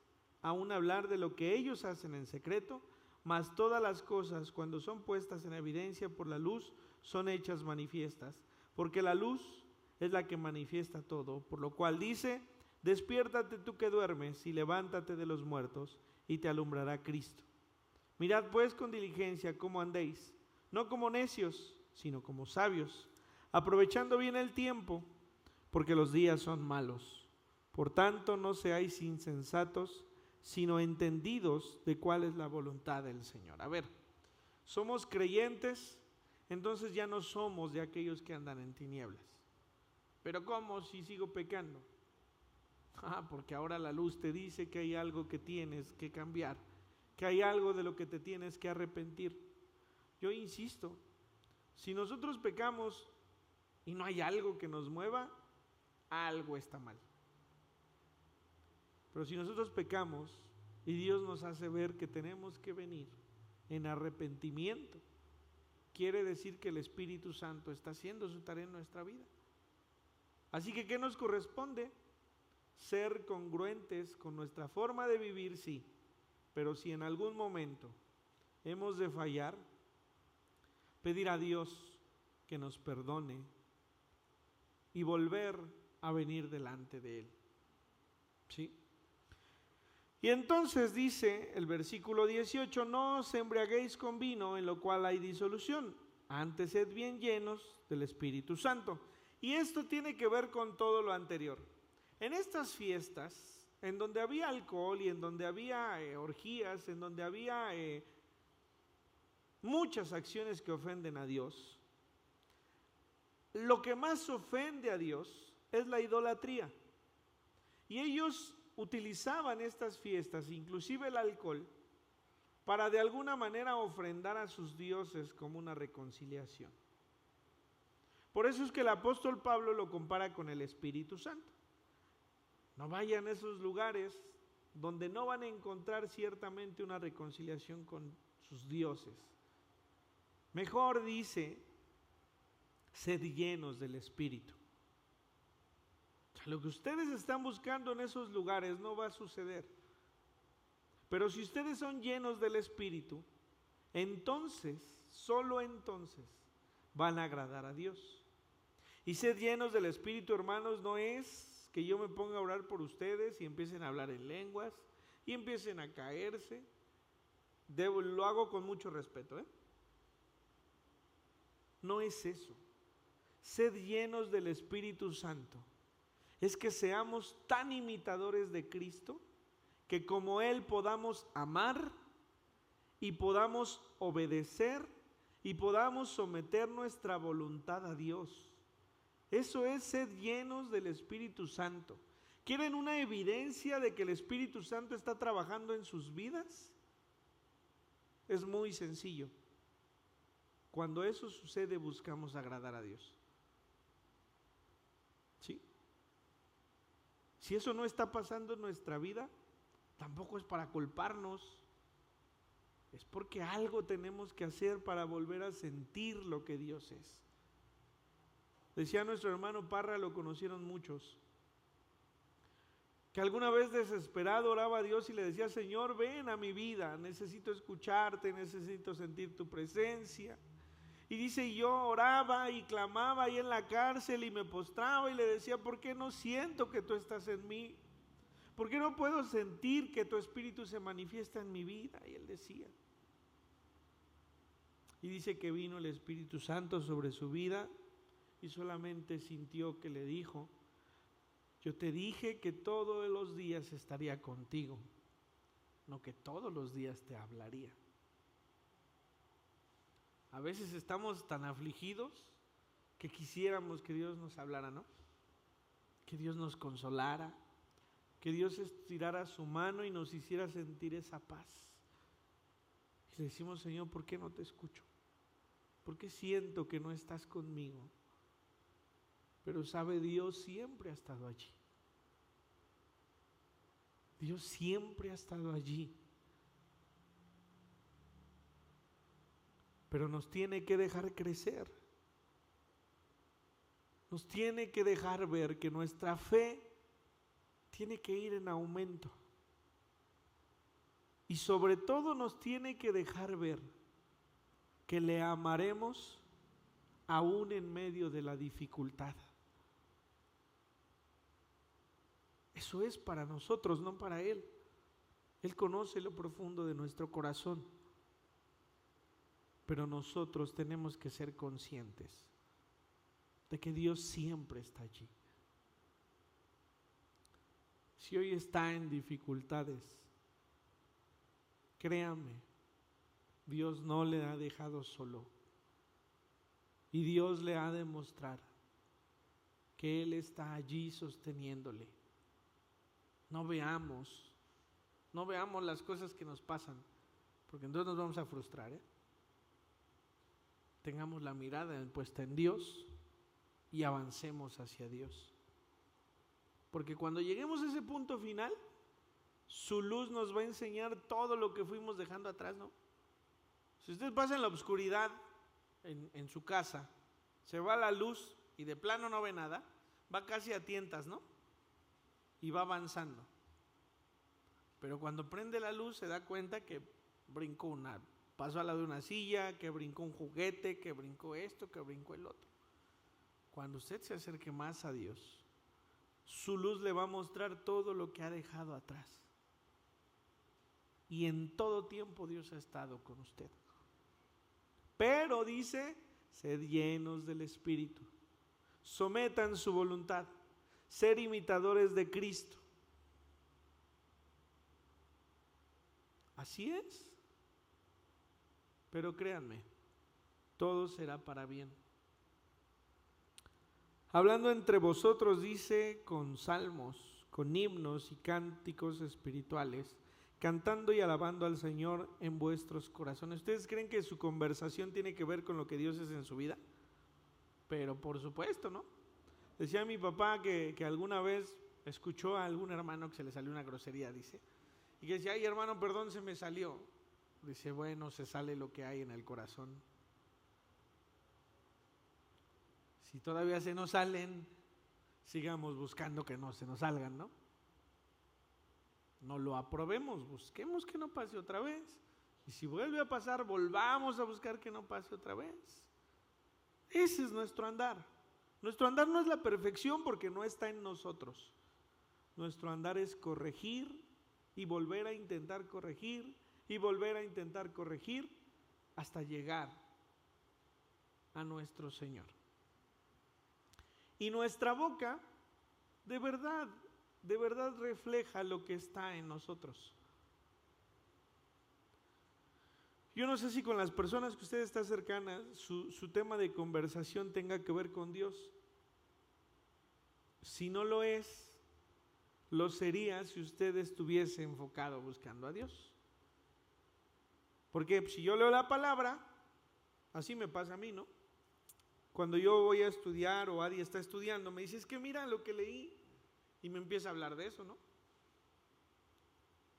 aún hablar de lo que ellos hacen en secreto, mas todas las cosas, cuando son puestas en evidencia por la luz, son hechas manifiestas, porque la luz es la que manifiesta todo, por lo cual dice: despiértate tú que duermes y levántate de los muertos, y te alumbrará Cristo. Mirad pues con diligencia cómo andéis, no como necios, sino como sabios, aprovechando bien el tiempo, porque los días son malos. Por tanto, no seáis insensatos, sino entendidos de cuál es la voluntad del Señor. A ver, somos creyentes, entonces ya no somos de aquellos que andan en tinieblas. ¿Pero cómo si sigo pecando? Porque ahora la luz te dice que hay algo que tienes que cambiar, que hay algo de lo que te tienes que arrepentir. Yo insisto, si nosotros pecamos y no hay algo que nos mueva, algo está mal. Pero si nosotros pecamos y Dios nos hace ver que tenemos que venir en arrepentimiento, quiere decir que el Espíritu Santo está haciendo su tarea en nuestra vida. Así que, ¿qué nos corresponde? Ser congruentes con nuestra forma de vivir, sí, pero si en algún momento hemos de fallar, pedir a Dios que nos perdone y volver a venir delante de Él. ¿Sí? Y entonces dice el versículo 18, no os embriaguéis con vino en lo cual hay disolución, antes sed bien llenos del Espíritu Santo. Y esto tiene que ver con todo lo anterior. En estas fiestas, en donde había alcohol y en donde había orgías, en donde había muchas acciones que ofenden a Dios, lo que más ofende a Dios es la idolatría. Y ellos utilizaban estas fiestas, inclusive el alcohol, para de alguna manera ofrendar a sus dioses como una reconciliación. Por eso es que el apóstol Pablo lo compara con el Espíritu Santo. No vayan a esos lugares donde no van a encontrar ciertamente una reconciliación con sus dioses. Mejor dice, sed llenos del Espíritu. Lo que ustedes están buscando en esos lugares no va a suceder. Pero si ustedes son llenos del Espíritu, entonces, solo entonces, van a agradar a Dios. Y ser llenos del Espíritu, hermanos, no es que yo me ponga a orar por ustedes y empiecen a hablar en lenguas y empiecen a caerse. Lo hago con mucho respeto, ¿eh? No es eso. Sed llenos del Espíritu Santo. Es que seamos tan imitadores de Cristo que como Él podamos amar y podamos obedecer y podamos someter nuestra voluntad a Dios. Eso es ser llenos del Espíritu Santo. ¿Quieren una evidencia de que el Espíritu Santo está trabajando en sus vidas? Es muy sencillo. Cuando eso sucede, buscamos agradar a Dios. ¿Sí? Si eso no está pasando en nuestra vida, tampoco es para culparnos. Es porque algo tenemos que hacer para volver a sentir lo que Dios es. Decía nuestro hermano Parra, lo conocieron muchos, que alguna vez desesperado oraba a Dios y le decía, Señor, ven a mi vida, necesito escucharte, necesito sentir tu presencia. Y dice, y yo oraba y clamaba ahí en la cárcel y me postraba y le decía, ¿por qué no siento que tú estás en mí? ¿Por qué no puedo sentir que tu Espíritu se manifiesta en mi vida? Y él decía. Y dice que vino el Espíritu Santo sobre su vida y solamente sintió que le dijo, yo te dije que todos los días estaría contigo, no que todos los días te hablaría. A veces estamos tan afligidos que quisiéramos que Dios nos hablara, ¿no? Que Dios nos consolara, que Dios estirara su mano y nos hiciera sentir esa paz. Y le decimos, Señor, ¿por qué no te escucho? ¿Por qué siento que no estás conmigo? Pero sabe, Dios siempre ha estado allí. Dios siempre ha estado allí. Pero nos tiene que dejar crecer. Nos tiene que dejar ver que nuestra fe tiene que ir en aumento. Y sobre todo nos tiene que dejar ver que le amaremos aún en medio de la dificultad. Eso es para nosotros, no para Él. Él conoce lo profundo de nuestro corazón. Pero nosotros tenemos que ser conscientes de que Dios siempre está allí. Si hoy está en dificultades, créame, Dios no le ha dejado solo. Y Dios le ha de mostrar que Él está allí sosteniéndole. No veamos las cosas que nos pasan, porque entonces nos vamos a frustrar, Tengamos la mirada puesta en Dios y avancemos hacia Dios. Porque cuando lleguemos a ese punto final, su luz nos va a enseñar todo lo que fuimos dejando atrás, ¿no? Si usted pasa en la oscuridad en su casa, se va la luz y de plano no ve nada, va casi a tientas, ¿no? Y va avanzando. Pero cuando prende la luz se da cuenta que pasó al lado de una silla, que brincó un juguete, que brincó esto, que brincó el otro. Cuando usted se acerque más a Dios, su luz le va a mostrar todo lo que ha dejado atrás. Y en todo tiempo Dios ha estado con usted. Pero dice, sed llenos del Espíritu, sometan su voluntad, ser imitadores de Cristo. Así es. Pero créanme, todo será para bien. Hablando entre vosotros, dice, con salmos, con himnos y cánticos espirituales, cantando y alabando al Señor en vuestros corazones. ¿Ustedes creen que su conversación tiene que ver con lo que Dios es en su vida? Pero por supuesto, ¿no? Decía mi papá que alguna vez escuchó a algún hermano que se le salió una grosería, dice, y que decía, ay hermano, perdón, se me salió. Dice, bueno, se sale lo que hay en el corazón. Si todavía se nos salen, sigamos buscando que no se nos salgan, ¿no? No lo aprobemos, busquemos que no pase otra vez. Y si vuelve a pasar, volvamos a buscar que no pase otra vez. Ese es nuestro andar. Nuestro andar no es la perfección porque no está en nosotros. Nuestro andar es corregir y volver a intentar corregir y volver a intentar corregir hasta llegar a nuestro Señor. Y nuestra boca de verdad refleja lo que está en nosotros. Yo no sé si con las personas que usted está cercana, su tema de conversación tenga que ver con Dios. Si no lo es, lo sería si usted estuviese enfocado buscando a Dios. Porque si yo leo la palabra, así me pasa a mí, ¿no? Cuando yo voy a estudiar o Adi está estudiando, me dice, es que mira lo que leí, y me empieza a hablar de eso, ¿no?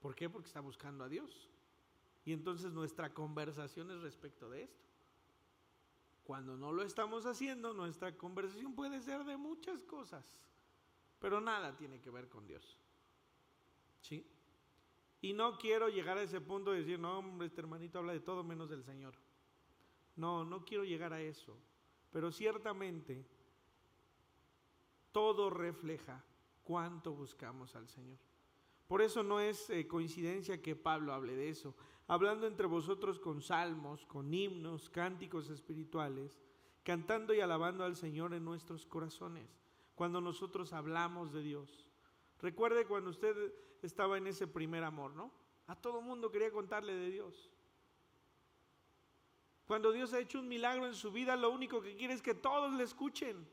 ¿Por qué? Porque está buscando a Dios. Y entonces nuestra conversación es respecto de esto. Cuando no lo estamos haciendo, nuestra conversación puede ser de muchas cosas, pero nada tiene que ver con Dios. ¿Sí? Y no quiero llegar a ese punto de decir, no, hombre, este hermanito habla de todo menos del Señor. No quiero llegar a eso. Pero ciertamente, todo refleja cuánto buscamos al Señor. Por eso no es coincidencia que Pablo hable de eso. Hablando entre vosotros con salmos, con himnos, cánticos espirituales, cantando y alabando al Señor en nuestros corazones, cuando nosotros hablamos de Dios. Recuerde cuando usted estaba en ese primer amor, ¿no? A todo mundo quería contarle de Dios. Cuando Dios ha hecho un milagro en su vida, lo único que quiere es que todos le escuchen,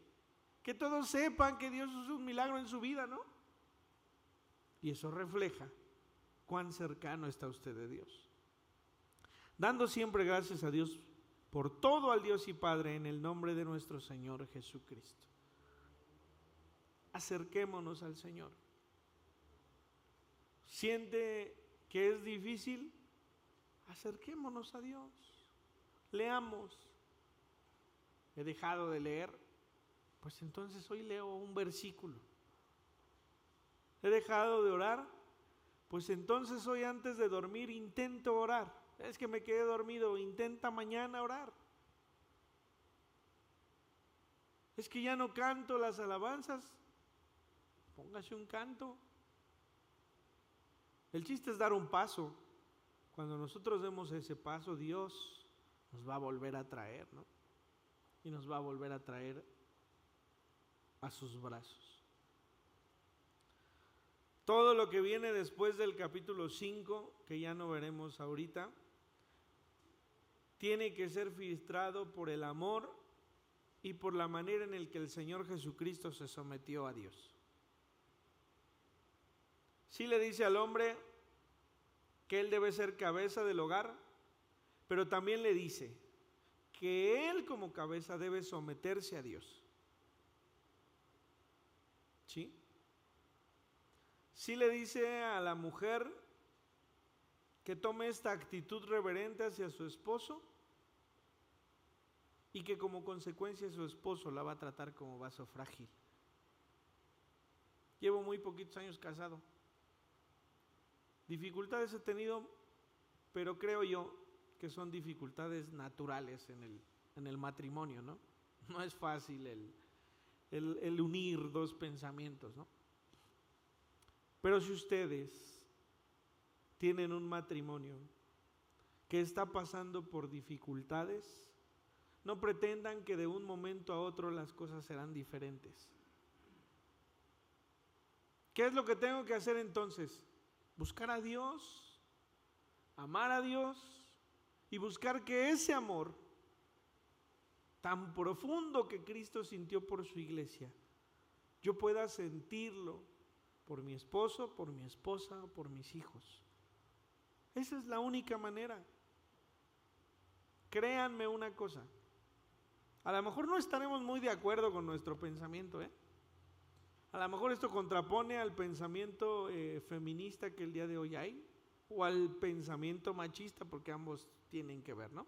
que todos sepan que Dios hizo un milagro en su vida, ¿no? Y eso refleja cuán cercano está usted de Dios. Dando siempre gracias a Dios por todo al Dios y Padre en el nombre de nuestro Señor Jesucristo. Acerquémonos al Señor. ¿Siente que es difícil? Acerquémonos a Dios. Leamos. He dejado de leer, pues entonces hoy leo un versículo. He dejado de orar, pues entonces hoy antes de dormir intento orar. Es que me quedé dormido, intenta mañana orar. Es que ya no canto las alabanzas, póngase un canto. El chiste es dar un paso. Cuando nosotros demos ese paso, Dios nos va a volver a traer, ¿no? Y nos va a volver a traer a sus brazos. Todo lo que viene después del capítulo 5, que ya no veremos ahorita, tiene que ser filtrado por el amor y por la manera en la que el Señor Jesucristo se sometió a Dios. Sí le dice al hombre que él debe ser cabeza del hogar, pero también le dice que él como cabeza debe someterse a Dios. ¿Sí? Sí le dice a la mujer que tome esta actitud reverente hacia su esposo y que como consecuencia su esposo la va a tratar como vaso frágil. Llevo muy poquitos años casado. Dificultades he tenido, pero creo yo que son dificultades naturales en el matrimonio, ¿no? No es fácil el unir dos pensamientos, ¿no? Pero si ustedes tienen un matrimonio que está pasando por dificultades, no pretendan que de un momento a otro las cosas serán diferentes. ¿Qué es lo que tengo que hacer entonces? Buscar a Dios, amar a Dios y buscar que ese amor tan profundo que Cristo sintió por su iglesia, yo pueda sentirlo por mi esposo, por mi esposa, por mis hijos. Esa es la única manera. Créanme una cosa, a lo mejor no estaremos muy de acuerdo con nuestro pensamiento, A lo mejor esto contrapone al pensamiento feminista que el día de hoy hay, o al pensamiento machista, porque ambos tienen que ver, ¿no?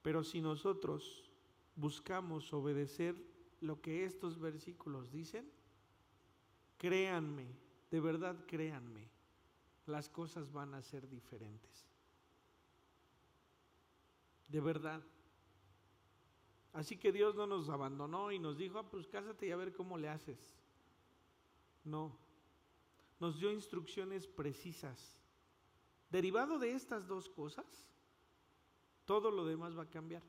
Pero si nosotros buscamos obedecer lo que estos versículos dicen, créanme, de verdad créanme, las cosas van a ser diferentes. De verdad. Así que Dios no nos abandonó y nos dijo, pues cásate y a ver cómo le haces. No, nos dio instrucciones precisas. Derivado de estas dos cosas, todo lo demás va a cambiar.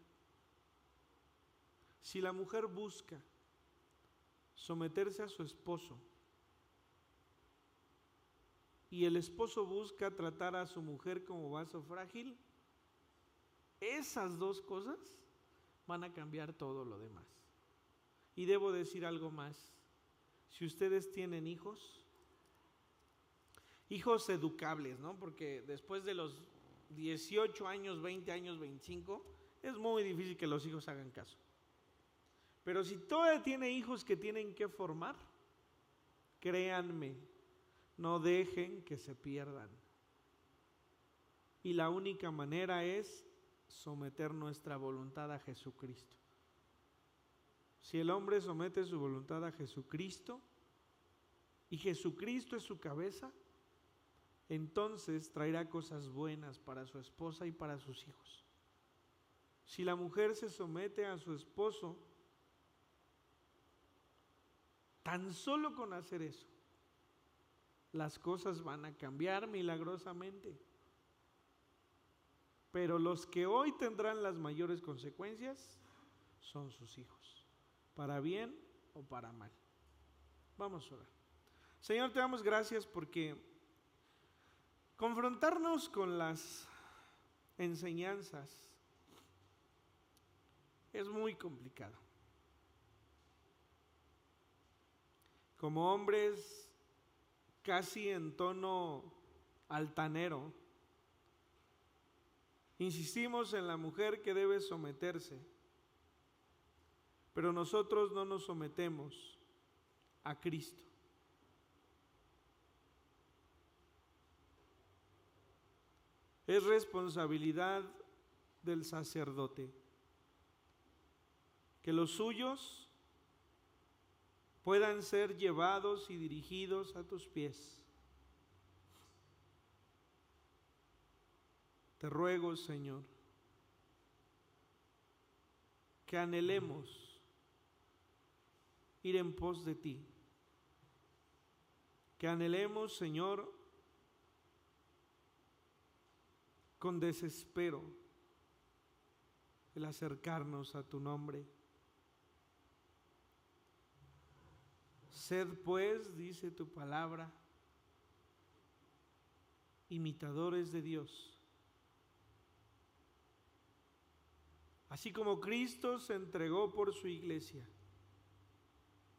Si la mujer busca someterse a su esposo y el esposo busca tratar a su mujer como vaso frágil, esas dos cosas van a cambiar todo lo demás. Y debo decir algo más. Si ustedes tienen hijos educables, ¿no? Porque después de los 18 años, 20 años, 25, es muy difícil que los hijos hagan caso. Pero si todavía tiene hijos que tienen que formar, créanme, no dejen que se pierdan. Y la única manera es someter nuestra voluntad a Jesucristo. Si el hombre somete su voluntad a Jesucristo y Jesucristo es su cabeza, entonces traerá cosas buenas para su esposa y para sus hijos. Si la mujer se somete a su esposo, tan solo con hacer eso, las cosas van a cambiar milagrosamente. Pero los que hoy tendrán las mayores consecuencias son sus hijos, para bien o para mal. Vamos a orar. Señor, te damos gracias porque confrontarnos con las enseñanzas es muy complicado. Como hombres casi en tono altanero, insistimos en la mujer que debe someterse, pero nosotros no nos sometemos a Cristo. Es responsabilidad del sacerdote que los suyos puedan ser llevados y dirigidos a tus pies. Te ruego, Señor, que anhelemos ir en pos de ti, que anhelemos, Señor, con desespero el acercarnos a tu nombre. Sed pues, dice tu palabra, imitadores de Dios, Así como Cristo se entregó por su iglesia,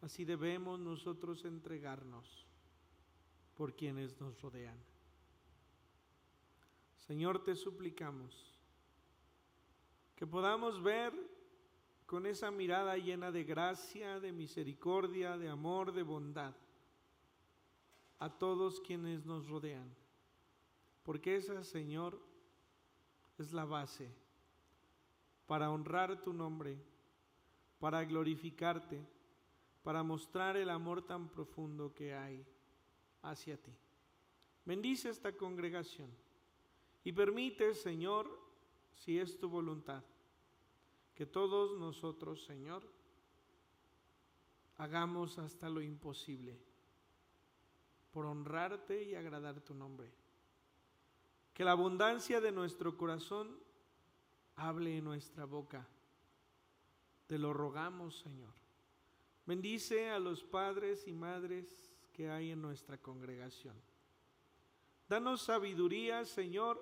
así debemos nosotros entregarnos por quienes nos rodean. Señor, te suplicamos que podamos ver con esa mirada llena de gracia, de misericordia, de amor, de bondad, a todos quienes nos rodean, porque esa, Señor, es la base para honrar tu nombre, para glorificarte, para mostrar el amor tan profundo que hay hacia ti. Bendice esta congregación y permite, Señor, si es tu voluntad, que todos nosotros, Señor, hagamos hasta lo imposible por honrarte y agradar tu nombre. Que la abundancia de nuestro corazón hable en nuestra boca. Te lo rogamos, Señor. Bendice a los padres y madres que hay en nuestra congregación. Danos sabiduría, Señor,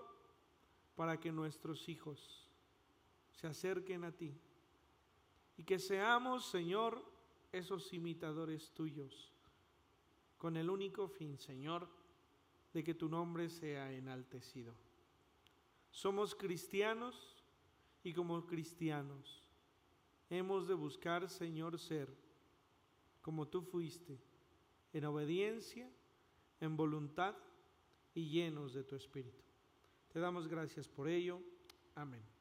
para que nuestros hijos se acerquen a ti y que seamos, Señor, esos imitadores tuyos, con el único fin, Señor, de que tu nombre sea enaltecido. Somos cristianos y como cristianos hemos de buscar, Señor, ser como tú fuiste, en obediencia, en voluntad y llenos de tu Espíritu. Te damos gracias por ello. Amén.